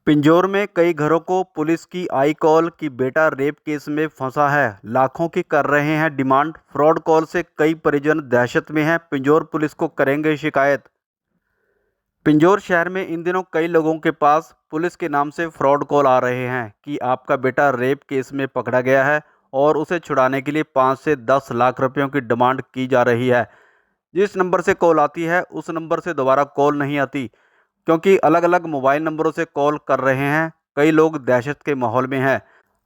पिंजौर में कई घरों को पुलिस की आई कॉल कि बेटा रेप केस में फंसा है। लाखों की कर रहे हैं डिमांड। फ्रॉड कॉल से कई परिजन दहशत में हैं। पिंजौर पुलिस को करेंगे शिकायत। पिंजौर शहर में इन दिनों कई लोगों के पास पुलिस के नाम से फ्रॉड कॉल आ रहे हैं कि आपका बेटा रेप केस में पकड़ा गया है और उसे छुड़ाने के लिए 5 से 10 लाख रुपयों की डिमांड की जा रही है। जिस नंबर से कॉल आती है उस नंबर से दोबारा कॉल नहीं आती, क्योंकि अलग अलग मोबाइल नंबरों से कॉल कर रहे हैं। कई लोग दहशत के माहौल में हैं।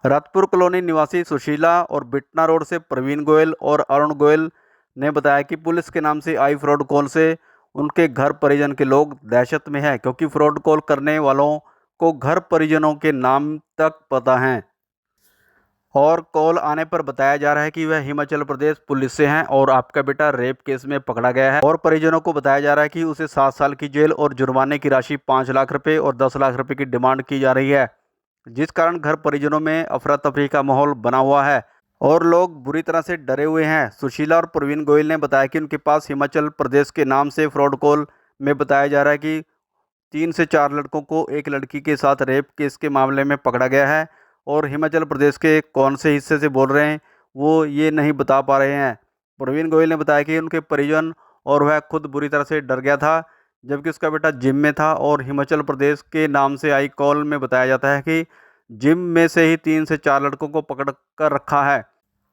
रतपुर कॉलोनी निवासी सुशीला और बिटना रोड से प्रवीण गोयल और अरुण गोयल ने बताया कि पुलिस के नाम से आई फ्रॉड कॉल से उनके घर परिजन के लोग दहशत में हैं, क्योंकि फ्रॉड कॉल करने वालों को घर परिजनों के नाम तक पता हैं और कॉल आने पर बताया जा रहा है कि वह हिमाचल प्रदेश पुलिस से हैं और आपका बेटा रेप केस में पकड़ा गया है। और परिजनों को बताया जा रहा है कि उसे 7 साल की जेल और जुर्माने की राशि 5 लाख रुपए और 10 लाख रुपए की डिमांड की जा रही है, जिस कारण घर परिजनों में अफरा तफरी का माहौल बना हुआ है और लोग बुरी तरह से डरे हुए हैं। सुशीला और प्रवीण गोयल ने बताया कि उनके पास हिमाचल प्रदेश के नाम से फ्रॉड कॉल में बताया जा रहा है कि 3 से 4 लड़कों को एक लड़की के साथ रेप केस के मामले में पकड़ा गया है और हिमाचल प्रदेश के कौन से हिस्से से बोल रहे हैं वो ये नहीं बता पा रहे हैं। प्रवीण गोयल ने बताया कि उनके परिजन और वह खुद बुरी तरह से डर गया था, जबकि उसका बेटा जिम में था और हिमाचल प्रदेश के नाम से आई कॉल में बताया जाता है कि जिम में से ही 3 से 4 लड़कों को पकड़ कर रखा है,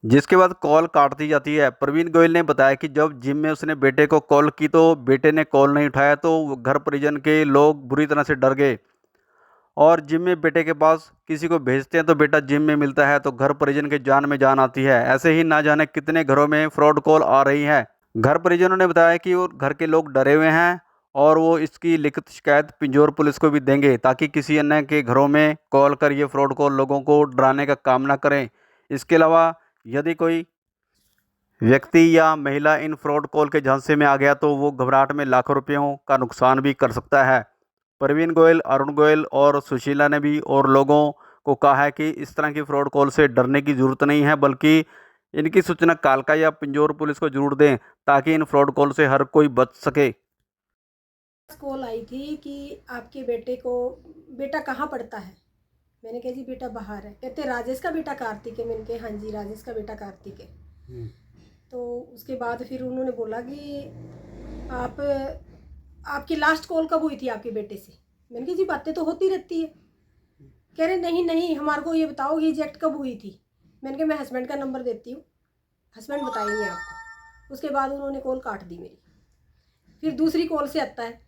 जिसके बाद कॉल काट दी जाती है। प्रवीण गोयल ने बताया कि जब जिम में उसने बेटे को कॉल की तो बेटे ने कॉल नहीं उठाया, तो घर परिजन के लोग बुरी तरह से डर गए और जिम में बेटे के पास किसी को भेजते हैं तो बेटा जिम में मिलता है, तो घर परिजन के जान में जान आती है। ऐसे ही ना जाने कितने घरों में फ्रॉड कॉल आ रही है। घर परिजनों ने बताया कि वो घर के लोग डरे हुए हैं और वो इसकी लिखित शिकायत पिंजौर पुलिस को भी देंगे, ताकि किसी अन्य के घरों में कॉल कर ये फ्रॉड कॉल लोगों को डराने का काम ना करें। इसके अलावा यदि कोई व्यक्ति या महिला इन फ्रॉड कॉल के झांसे में आ गया तो वो घबराहट में लाखों रुपयों का नुकसान भी कर सकता है। प्रवीण गोयल, अरुण गोयल और सुशीला ने भी और लोगों को कहा है कि इस तरह की फ्रॉड कॉल से डरने की ज़रूरत नहीं है, बल्कि इनकी सूचना कालका या पिंजौर पुलिस को जरूर दें, ताकि इन फ्रॉड कॉल से हर कोई बच सके। कॉल आई थी कि आपके बेटे को, बेटा कहाँ पढ़ता है? मैंने कहा जी बेटा बाहर है। कहते राजेश का बेटा कार्तिक है। मैंने कहा हाँ जी राजेश का बेटा कार्तिक है। तो उसके बाद फिर उन्होंने बोला कि आप आपकी लास्ट कॉल कब हुई थी आपके बेटे से? मैंने कहा जी बातें तो होती रहती है। कह रहे नहीं नहीं हमारे को ये बताओ कि एग्जैक्ट कब हुई थी। मैंने कहा मैं हस्बैंड का नंबर देती हूँ, हस्बैंड बताएंगे आपको। उसके बाद उन्होंने कॉल काट दी मेरी। फिर दूसरी कॉल से आता है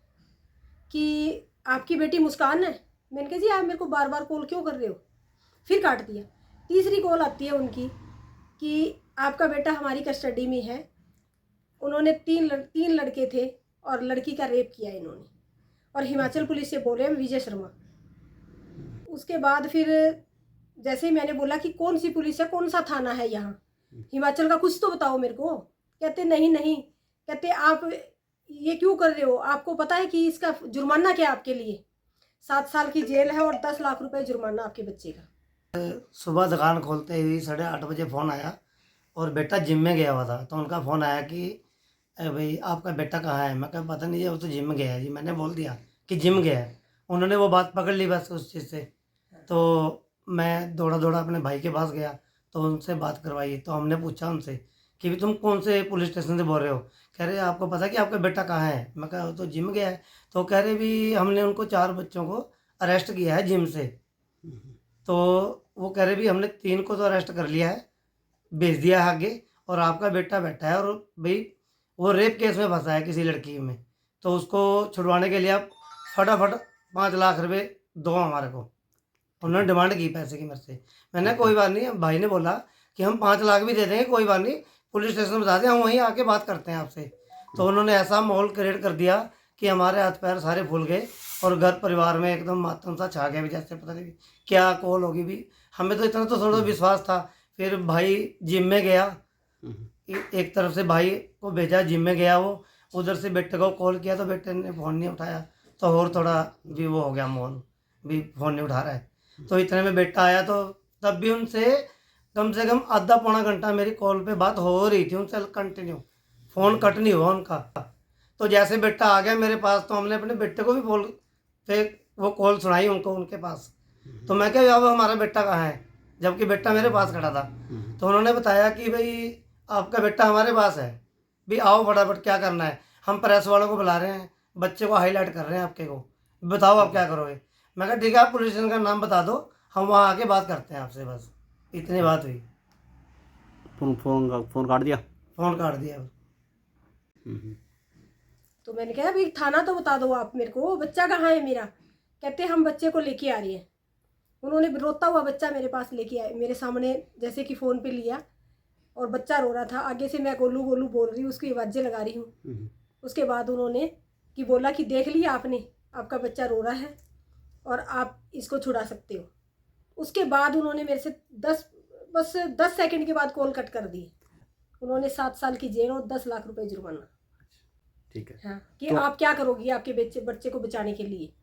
कि आपकी बेटी मुस्कान है। मैंने कहा जी आप मेरे को बार बार कॉल क्यों कर रहे हो? फिर काट दिया। तीसरी कॉल आती है उनकी कि आपका बेटा हमारी कस्टडी में है। उन्होंने तीन लड़के थे और लड़की का रेप किया इन्होंने, और हिमाचल पुलिस से बोल रहे हैं विजय शर्मा। उसके बाद फिर जैसे ही मैंने बोला कि कौन सी पुलिस है, कौन सा थाना है यहाँ हिमाचल का, कुछ तो बताओ मेरे को। कहते नहीं नहीं, कहते आप ये क्यों कर रहे हो? आपको पता है कि इसका जुर्माना क्या आपके लिए? 7 साल की जेल है और 10 लाख रुपए जुर्माना आपके बच्चे का। सुबह दुकान खोलते ही 8:30 बजे फ़ोन आया और बेटा जिम में गया हुआ था। तो उनका फ़ोन आया कि भाई आपका बेटा कहाँ है? मैं कहा पता नहीं है, वो तो जिम गया है जी। मैंने बोल दिया कि जिम गया है। उन्होंने वो बात पकड़ ली बस उस चीज़ से। तो मैं दौड़ा दौड़ा अपने भाई के पास गया तो उनसे बात करवाई। तो हमने पूछा उनसे कि भी तुम कौन से पुलिस स्टेशन से बोल रहे हो? कह रहे आपको पता है कि आपका बेटा कहाँ है? मैं कहा वो तो जिम गया है। तो कह रहे भी हमने उनको 4 बच्चों को अरेस्ट किया है जिम से। तो वो कह रहे भी हमने 3 को तो अरेस्ट कर लिया है, भेज दिया है आगे, और आपका बेटा बैठा है और भाई वो रेप केस में फंसा है किसी लड़की में, तो उसको छुड़वाने के लिए आप फटाफट 5 लाख रुपए दो हमारे को। उन्होंने डिमांड की पैसे की मेरे से। मैंने कोई बात नहीं, भाई ने बोला कि हम 5 लाख भी दे देंगे, कोई बात नहीं, पुलिस स्टेशन बता दें, हम वहीं आके बात करते हैं आपसे। तो उन्होंने ऐसा माहौल क्रिएट कर दिया कि हमारे हाथ पैर सारे फूल गए और घर परिवार में एकदम मातम सा छा गया भी, जैसे पता नहीं क्या कॉल होगी भी। हमें तो इतना तो थोड़ा विश्वास था। फिर भाई जिम में गया, एक तरफ से भाई को भेजा, जिम में गया वो, उधर से बेटे को कॉल किया तो बेटे ने फ़ोन नहीं उठाया। तो और थोड़ा भी वो हो गया माहौल, भी फ़ोन नहीं उठा रहा है। तो इतने में बेटा आया तो तब भी उनसे कम से कम आधा पौना घंटा मेरी कॉल पे बात हो रही थी उनसे कंटिन्यू, फ़ोन कट नहीं हुआ उनका। तो जैसे बेटा आ गया मेरे पास तो हमने अपने बेटे को भी कॉल पे वो कॉल सुनाई उनको उनके पास। तो मैं क्या अब हमारा बेटा कहाँ है, जबकि बेटा मेरे पास खड़ा था। तो उन्होंने बताया कि भाई आपका बेटा हमारे पास है, भी आओ फटाफट, क्या करना है, हम प्रेस वालों को बुला रहे हैं, बच्चे को हाईलाइट कर रहे हैं आपके को, बताओ आप क्या करोगे। मैं कहा ठीक है, आप पुलिस स्टेशन का नाम बता दो, हम वहाँ आके बात करते हैं आपसे, बस इतनी बात हुई। फोन काट दिया। फ़ोन काट दिया। तो मैंने कहा भाई थाना तो बता दो आप मेरे को, बच्चा कहाँ है मेरा। कहते हम बच्चे को लेके आ रही हैं। उन्होंने रोता हुआ बच्चा मेरे पास लेके आए, मेरे सामने जैसे कि फ़ोन पे लिया और बच्चा रो रहा था। आगे से मैं गोलू गोलू बोल रही हूँ, उसकी आवाज़ें लगा रही हूँ। उसके बाद उन्होंने कि बोला कि देख लिया आपने, आपका बच्चा रो रहा है और आप इसको छुड़ा सकते हो। उसके बाद उन्होंने मेरे से 10 सेकंड के बाद कॉल कट कर दी। उन्होंने 7 साल की जेल और 10 लाख रुपए जुर्माना। ठीक है। हाँ, कि तो आप क्या करोगी आपके बच्चे को बचाने के लिए।